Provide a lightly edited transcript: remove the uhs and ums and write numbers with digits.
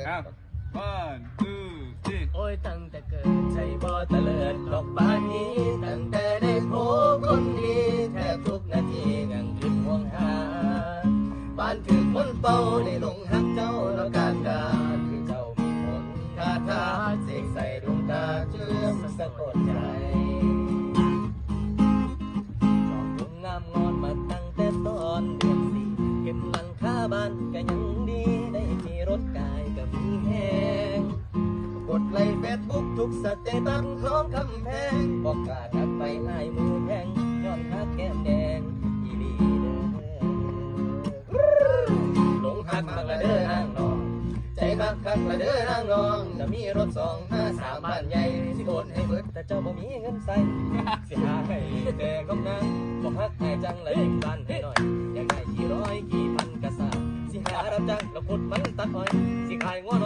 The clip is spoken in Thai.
อ้าว one two three โอ้ยตั้งแต่เกิดใจบ่ตะเลิดดอกบ้านนี้ตั้งแต่ได้พบคนดีแทบทุกนาทียังคิดห่วงหาบ้านคือคนเป่าได้ลงหักเจ้าแล้วการคือเจ้ามีมนต์คาถาเสกใส่ดวงตาเชื่อมสะกดใจชอบดวงงามงอนมาตั้งแต่ตอนเดือนสี่เก็บหลังคาบ้านก็ยังดีได้มีรถกายก็มีแหงกดไลค์เฟซบุ๊กทุกสเตตัสของคำแพงบอกกล้าทักไปให้มือแพงย้อนหักแก้มแดงอีลีเด้อหลงหักมากระเด้อนางนองใจมักคักระเด้อนางนองจะมีรถ253บ้านใหญ่สิโอนให้เบิดแต่เจ้าบ่มีเงินใส่สิหาให้แต่กำนังบอกฮักให้จังเลยบ้านให้หน่อยอยากได้กี่ร้อยกี่พันกระซ่าสิหารับจ้างแล้วพุดมันตัดอ้อยสิขายงัวน